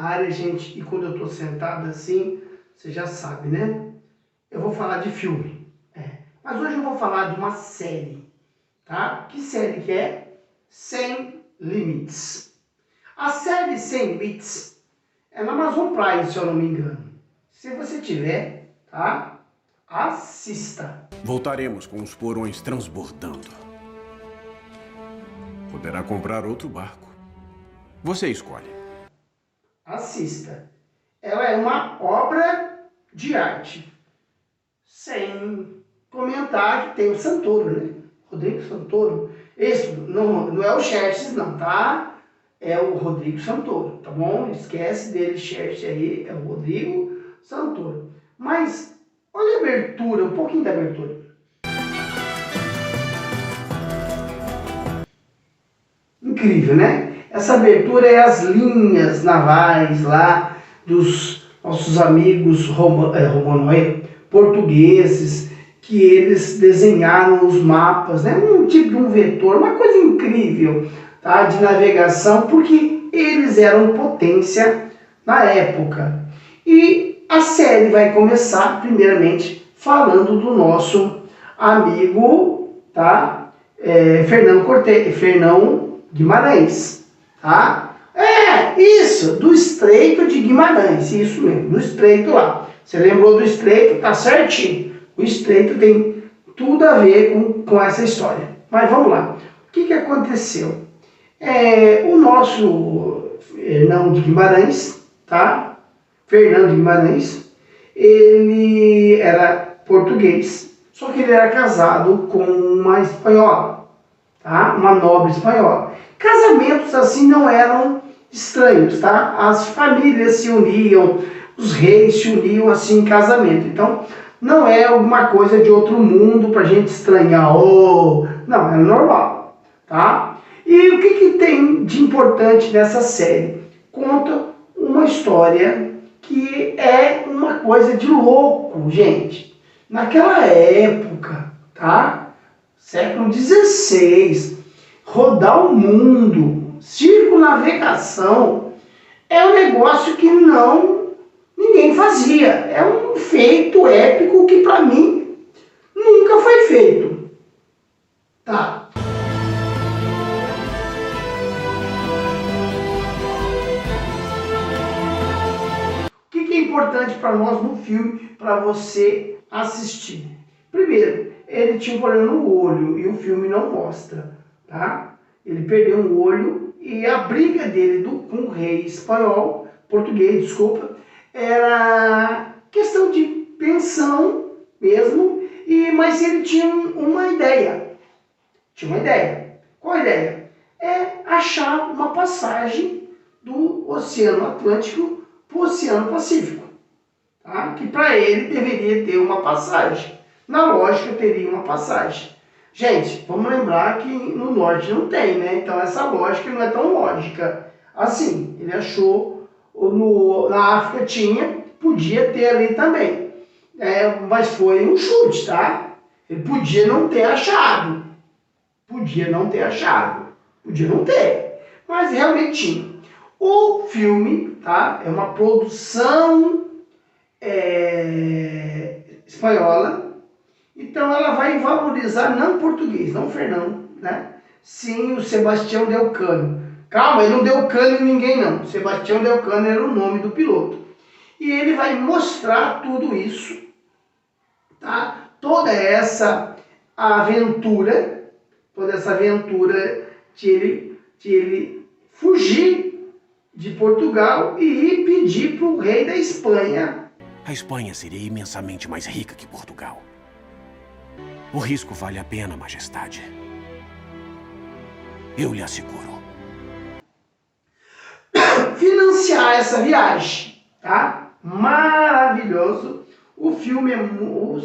área, gente, e quando eu tô sentado assim, você já sabe, né? Eu vou falar de filme. Mas hoje eu vou falar de uma série, tá? Que série que é? Sem Limites. A série Sem Limites é na Amazon Prime, se eu não me engano. Se você tiver, tá? Assista. Voltaremos com os porões transbordando. Poderá comprar outro barco. Você escolhe. Assista. Ela é uma obra de arte. Sem comentar que tem o Santoro, né? Rodrigo Santoro. Esse não é o Xerxes, não, tá? É o Rodrigo Santoro, tá bom? Esquece dele, Xerxes aí, é o Rodrigo Santoro. Mas olha a abertura, um pouquinho da abertura. Incrível, né? Essa abertura é as linhas navais lá dos nossos amigos portugueses, que eles desenharam os mapas, né? Um tipo de um vetor, uma coisa incrível, tá? De navegação, porque eles eram potência na época. E a série vai começar, primeiramente, falando do nosso amigo, tá? Fernão Guimarães, tá? Isso, do Estreito de Guimarães, isso mesmo, do Estreito lá. Você lembrou do Estreito? Tá certinho. O Estreito tem tudo a ver com essa história. Mas vamos lá. O que aconteceu? O nosso Fernão de Guimarães, tá? Fernando de Guimarães, ele era português, só que ele era casado com uma espanhola, tá? Uma nobre espanhola. Casamentos assim não eram estranhos, tá? As famílias se uniam, os reis se uniam assim em casamento. Então, não é alguma coisa de outro mundo pra gente estranhar. Não, é normal, tá? E o que tem de importante nessa série? Conta uma história que é uma coisa de louco, gente. Naquela época, tá? Século XVI, rodar o mundo, circunnavegação, é um negócio que ninguém fazia. É um feito épico que para mim nunca foi feito. Tá? O que é importante para nós no filme, para você assistir? Primeiro, ele tinha um problema no olho e o filme não mostra, tá? Ele perdeu um olho e a briga dele com o rei português, desculpa, era questão de pensão mesmo, mas ele tinha uma ideia. Tinha uma ideia. Qual a ideia? É achar uma passagem do Oceano Atlântico para o Oceano Pacífico, tá? Que para ele deveria ter uma passagem. Na lógica teria uma passagem. Gente, vamos lembrar que no norte não tem, né? Então essa lógica não é tão lógica assim. Ele achou, na África tinha, podia ter ali também. Mas foi um chute, tá? Ele podia não ter achado. Podia não ter achado. Podia não ter. Mas realmente tinha. O filme, tá? É uma produção espanhola. Então ela vai valorizar não português, não Fernão, né? Sim, o Sebastião Delcano. Calma, ele não deu cano em ninguém não. Sebastião Delcano era o nome do piloto. E ele vai mostrar tudo isso, tá? Toda essa aventura de ele fugir de Portugal e ir pedir para o rei da Espanha. A Espanha seria imensamente mais rica que Portugal. O risco vale a pena, majestade. Eu lhe asseguro. Financiar essa viagem, tá? Maravilhoso. O filme, a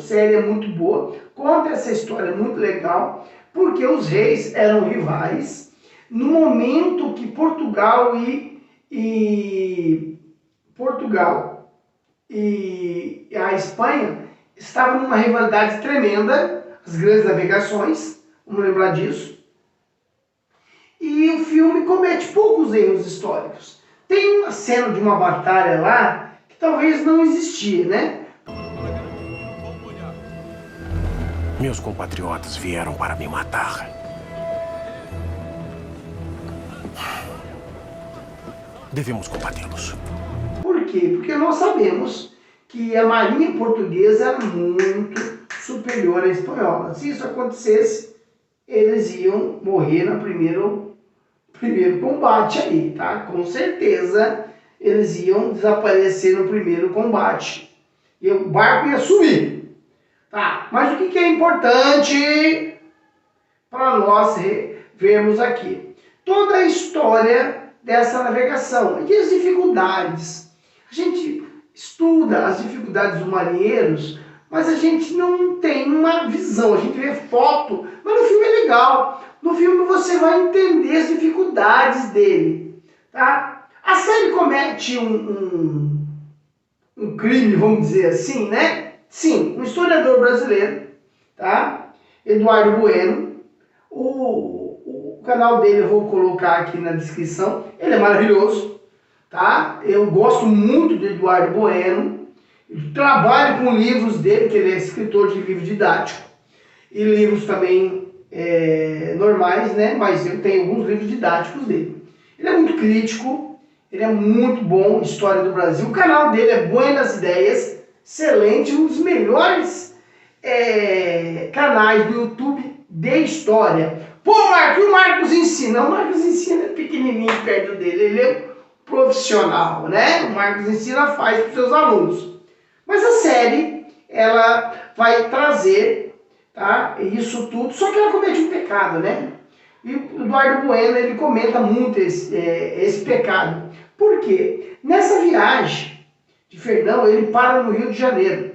série é muito boa. Conta essa história muito legal, porque os reis eram rivais. No momento que Portugal e a Espanha estavam numa rivalidade tremenda, as grandes navegações, vamos lembrar disso. E o filme comete poucos erros históricos, Tem uma cena de uma batalha lá que talvez não existia, né? Meus compatriotas vieram para me matar. Devemos combatê-los. Por quê? Porque nós sabemos que a marinha portuguesa era muito superior à espanhola. Se isso acontecesse, eles iam morrer no primeiro combate aí, tá? Com certeza eles iam desaparecer no primeiro combate. E o barco ia sumir. Tá? Mas o que é importante para nós vermos aqui? Toda a história dessa navegação e as dificuldades. A gente estuda as dificuldades dos marinheiros, mas a gente não tem uma visão, a gente vê foto, mas no filme é legal. No filme você vai entender as dificuldades dele. Tá? A série comete um crime, vamos dizer assim, né? Sim, um historiador brasileiro, tá? Eduardo Bueno. O canal dele eu vou colocar aqui na descrição. Ele é maravilhoso, tá? Eu gosto muito do Eduardo Bueno. Eu trabalho com livros dele, que ele é escritor de livro didático. E livros também normais, né? Mas eu tenho alguns livros didáticos dele. Ele é muito crítico, ele é muito bom, História do Brasil. O canal dele é Buenas Ideias, excelente, um dos melhores canais do YouTube de história. Pô, Marcos, o Marcos ensina. O Marcos ensina é pequenininho perto dele, ele é profissional, né? O Marcos ensina faz para os seus alunos. Mas a série, ela vai trazer, tá, isso tudo, só que ela comete um pecado, né? E o Eduardo Bueno, ele comenta muito esse pecado. Por quê? Nessa viagem de Fernão, ele para no Rio de Janeiro.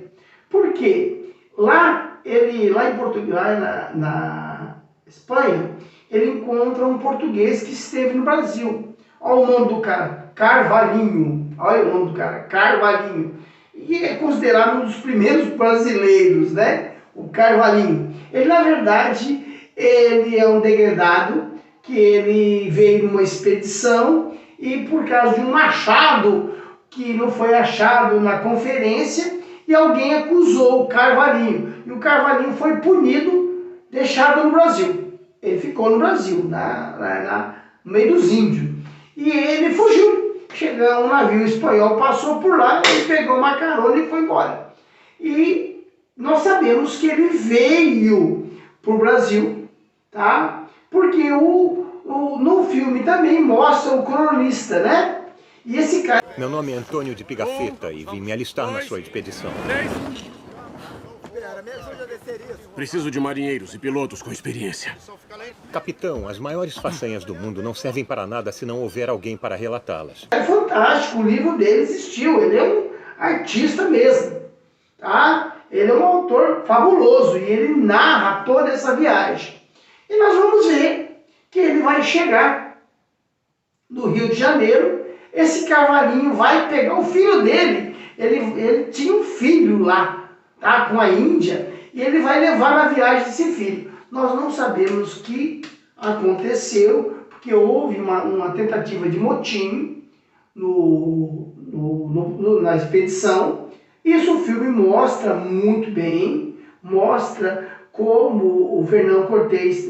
Por quê? Lá em Portugal, lá na Espanha, ele encontra um português que esteve no Brasil. Olha o nome do cara, Carvalhinho. Olha o nome do cara, Carvalhinho. E é considerado um dos primeiros brasileiros, né? O Carvalhinho. Ele, na verdade, ele é um degredado, que ele veio numa expedição e por causa de um machado que não foi achado na conferência e alguém acusou o Carvalhinho. E o Carvalhinho foi punido, deixado no Brasil. Ele ficou no Brasil, no meio dos índios. E ele fugiu. Chegou um navio espanhol, passou por lá, ele pegou uma carona e foi embora. E nós sabemos que ele veio para o Brasil, tá? Porque no filme também mostra o cronista, né? E esse cara... Meu nome é Antônio de Pigafetta e vim me alistar na sua expedição. Preciso de marinheiros e pilotos com experiência. Capitão, as maiores façanhas do mundo não servem para nada se não houver alguém para relatá-las. É fantástico, o livro dele existiu, ele é um artista mesmo, tá? Ele é um autor fabuloso e ele narra toda essa viagem. E nós vamos ver que ele vai chegar no Rio de Janeiro, esse Carvalhinho vai pegar o filho dele, ele tinha um filho lá, tá? Com a Índia, e ele vai levar na viagem esse filho. Nós não sabemos o que aconteceu, porque houve uma tentativa de motim na expedição. Isso o filme mostra muito bem, mostra como o Fernão Cortés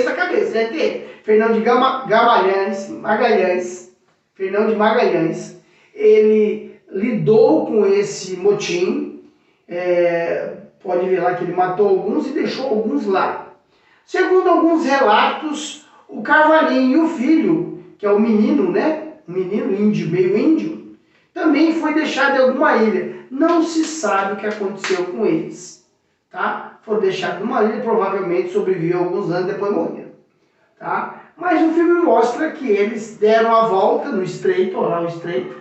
na cabeça, né? Fernão de Magalhães, ele lidou com esse motim, pode ver lá que ele matou alguns e deixou alguns lá. Segundo alguns relatos, o Carvalhinho e o filho, que é o menino, né? Um menino índio, meio índio, também foi deixado em alguma ilha. Não se sabe o que aconteceu com eles, tá? Foram deixados numa ilha, provavelmente sobreviveu alguns anos, depois morreram, tá? Mas o filme mostra que eles deram a volta no estreito, olha lá o estreito,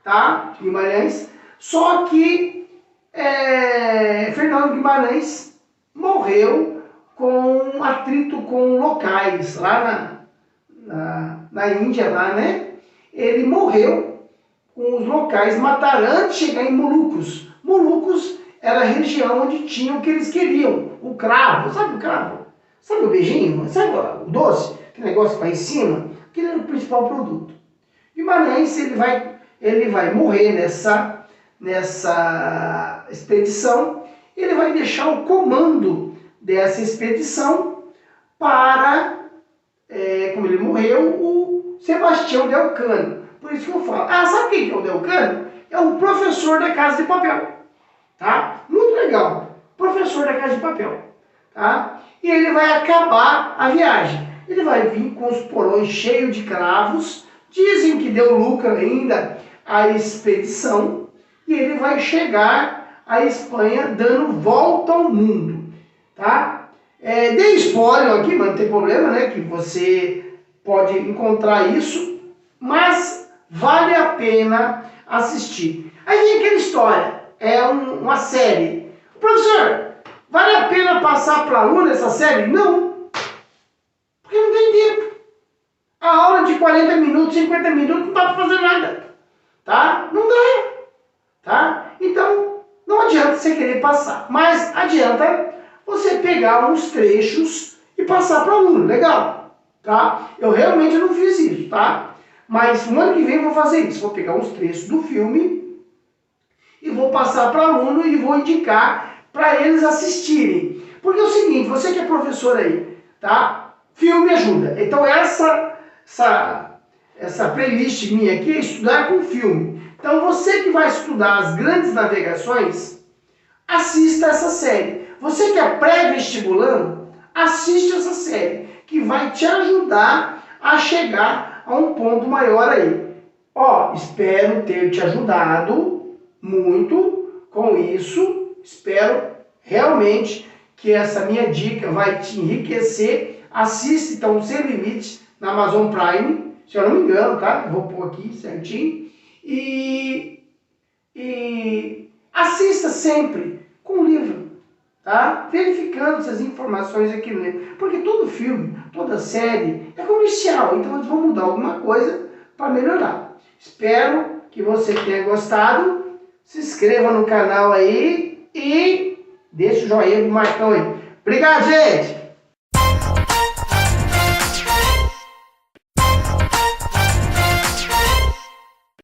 tá? De Guimarães, só que Fernão Guimarães morreu com um atrito com locais lá na Índia, lá, né? Ele morreu com os locais, mataram antes de chegar em Molucos. Molucos era a região onde tinham o que eles queriam, o cravo, sabe o cravo? Sabe o beijinho? Sabe o doce? Aquele negócio que vai em cima? Aquele era o principal produto. Guimarães ele vai morrer nessa expedição. Ele vai deixar o comando dessa expedição para, como ele morreu, o Sebastião de Elcano. Por isso que eu falo, sabe quem que é o de Elcano? É o professor da Casa de Papel, tá? Muito legal, professor da Casa de Papel, tá? E ele vai acabar a viagem. Ele vai vir com os porões cheios de cravos, dizem que deu lucro ainda a expedição, e ele vai chegar à Espanha dando volta ao mundo, tá? Dei spoiler aqui, mas não tem problema, né? Que você pode encontrar isso, mas vale a pena assistir. Aí vem aquela história, uma série. Professor, vale a pena passar para aluno essa série? Não, porque não tem tempo. A aula de 40 minutos, 50 minutos não dá para fazer nada, tá? Não dá, tá? Então, não adianta você querer passar, mas adianta você pegar uns trechos e passar para o aluno, legal, tá? Eu realmente não fiz isso, tá? Mas no ano que vem eu vou fazer isso, vou pegar uns trechos do filme e vou passar para o aluno e vou indicar para eles assistirem. Porque é o seguinte, você que é professor aí, tá? Filme ajuda. Então essa playlist minha aqui é estudar com filme. Então você que vai estudar as grandes navegações, assista essa série. Você que é pré-vestibulando, assiste essa série, que vai te ajudar a chegar a um ponto maior aí. Espero ter te ajudado muito com isso. Espero realmente que essa minha dica vai te enriquecer. Assista então Sem Limites na Amazon Prime, se eu não me engano, tá? Eu vou pôr aqui certinho. E assista sempre com o livro, tá? Verificando essas informações aqui no livro. Porque todo filme, toda série é comercial, então eles vão mudar alguma coisa para melhorar. Espero que você tenha gostado. Se inscreva no canal aí e deixa o joinha do Marcão aí. Obrigado, gente!